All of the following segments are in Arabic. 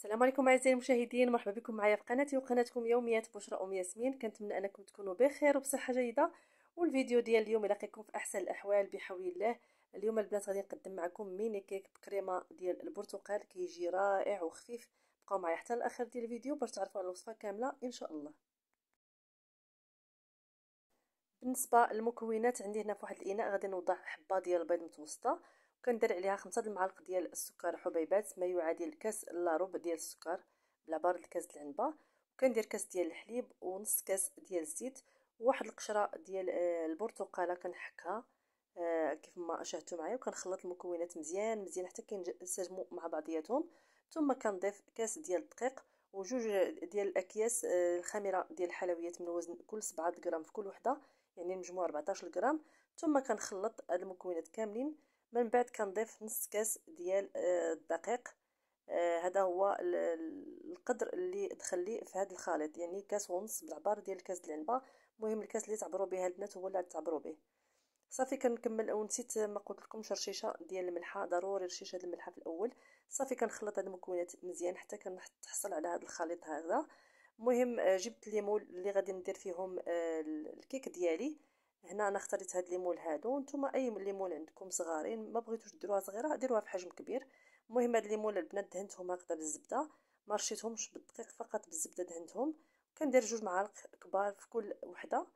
السلام عليكم اعزائي المشاهدين، مرحبا بكم معايا في قناتي وقناتكم يوميات بشرى ياسمين. كنتمنى انكم تكونوا بخير وبصحه جيده. والفيديو ديال اليوم يلاقيكم في احسن الاحوال بحول الله. اليوم البنات غادي نقدم معكم ميني كيك بكريمه ديال البرتقال، كيجي رائع وخفيف. بقاو معايا حتى الاخر ديال الفيديو باش تعرفوا على الوصفه كامله ان شاء الله. بالنسبه للمكونات، عندي هنا في واحد الاناء غادي نوضع حبه ديال البيض متوسطه، وكندير عليها 5 المعالق ديال السكر حبيبات، ما يعادل كاس الا ربع ديال السكر بلا بارد، كاس العنبه. وكندير كاس ديال الحليب ونص كاس ديال الزيت، وواحد القشره ديال البرتقاله كنحكها كيف ما شاهدتوا معايا، وكنخلط المكونات مزيان مزيان حتى كينسجموا مع بعضياتهم. ثم كنضيف كاس ديال الدقيق وجوج ديال الاكياس الخميره ديال الحلويات من وزن كل 7 غرام في كل وحده، يعني المجموع 14 غرام. ثم كنخلط هاد المكونات كاملين. من بعد كنضيف نص كاس ديال الدقيق. هذا هو القدر اللي دخليه في هذا الخليط، يعني كاس ونص بالعبار ديال الكاس العنبه. المهم الكاس اللي تعبروا به البنات هو اللي تعبروا به. صافي كنكمل، ونسيت ما قلت لكمش رشيشه ديال الملحه، ضروري رشيشه ديال الملحه في الاول. صافي كنخلط هاد المكونات مزيان حتى كنحصل على هذا الخليط هذا. المهم جبت الليمون اللي غادي ندير فيهم الكيك ديالي. هنا انا اختاريت هاد الليمون هادو، نتوما اي ليمون عندكم صغارين، ما بغيتوش ديروها صغيره ديروها في حجم كبير. المهم هاد الليمون البنات دهنتهم هكذا بالزبده، ما رشيتهمش بالدقيق، فقط بالزبده دهنتهم. كندير 2 معالق كبار في كل وحده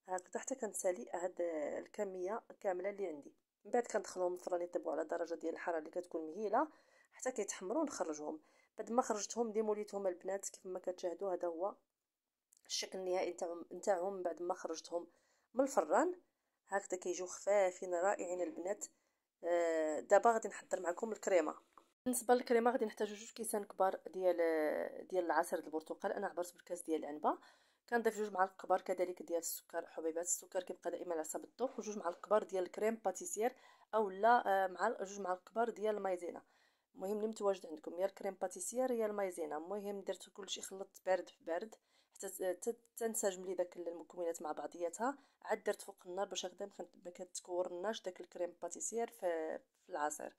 هكذا حتى كنسالي هاد الكميه كامله اللي عندي. من بعد كندخلهم الفران يطيبوا على درجه ديال الحراره اللي كتكون مهيله حتى كيتحمروا، ونخرجهم. بعد ما خرجتهم ديموليتهم البنات كيف ما كتشاهدوا، هذا هو الشكل النهائي نتاعهم بعد ما خرجتهم من الفران. هكذا كيجيو خفافين رائعين البنات. دابا غادي نحضر معكم الكريمه. بالنسبه للكريمه غادي نحتاجو 2 كيسان كبار ديال العصير البرتقال، انا عبرت بالكاس ديال العنبه. كنضيف 2 معالق كبار كذلك ديال السكر حبيبات، السكر كيبقى دائما على حسب الذوق، و2 معالق كبار ديال الكريم باتيسير اولا مع 2 معالق كبار ديال المايزينا. المهم اللي متواجد عندكم يا الكريم باتيسير يا المايزينا. المهم درت كلشي خلطت بارد في بارد حتى تنسجم لي داك المكونات مع بعضياتها. عاد درت فوق النار باش هكذا ما كتكورناش داك الكريم باتيسير في العصير.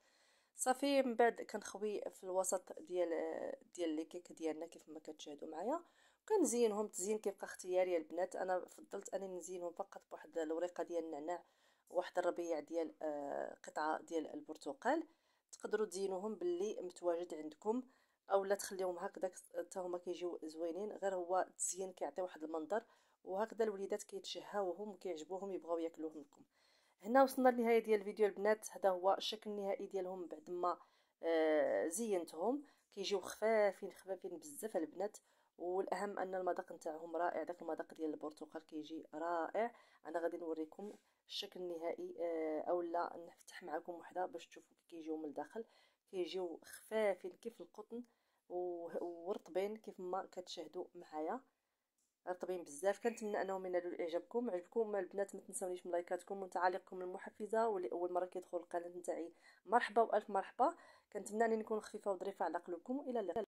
صافي من بعد كنخوي في الوسط ديال لي كيك ديالنا كيف ما كتشاهدوا معايا. وكنزينهم تزيين كيبقى اختياري البنات، انا فضلت انني نزينهم فقط بواحد الوريقه ديال النعناع وواحد الربيع ديال قطعه ديال البرتقال. تقدروا تزينوهم باللي متواجد عندكم اولا تخليهم هكذا حتى هما كيجيو زوينين، غير هو التزيين كيعطي واحد المنظر، وهكذا الوليدات كيتشهاوهم وكيعجبوهم يبغاو ياكلوهم لكم. هنا وصلنا للنهايه ديال الفيديو البنات، هذا هو الشكل النهائي ديالهم بعد ما زينتهم. كيجيو خفافين خفافين بزاف البنات، والاهم ان المذاق نتاعهم رائع، داك المذاق ديال البرتقال كيجي رائع. انا غادي نوريكم الشكل النهائي اولا نفتح معكم وحده باش تشوفوا كي كيجيو من الداخل. كيجيو خفافين كيف القطن ورطبين كيف ما كتشاهدوا معايا، رطبين بزاف. كنتمنى انهم ينالوا اعجابكم. عجبكم البنات ما تنسونيش من لايكاتكم وتعاليقكم المحفزه، واللي اول مره كيدخل القناه نتاعي مرحبا والف مرحبا. كنتمنى اني نكون خفيفه وظريفه على قلوبكم. الى اللقاء.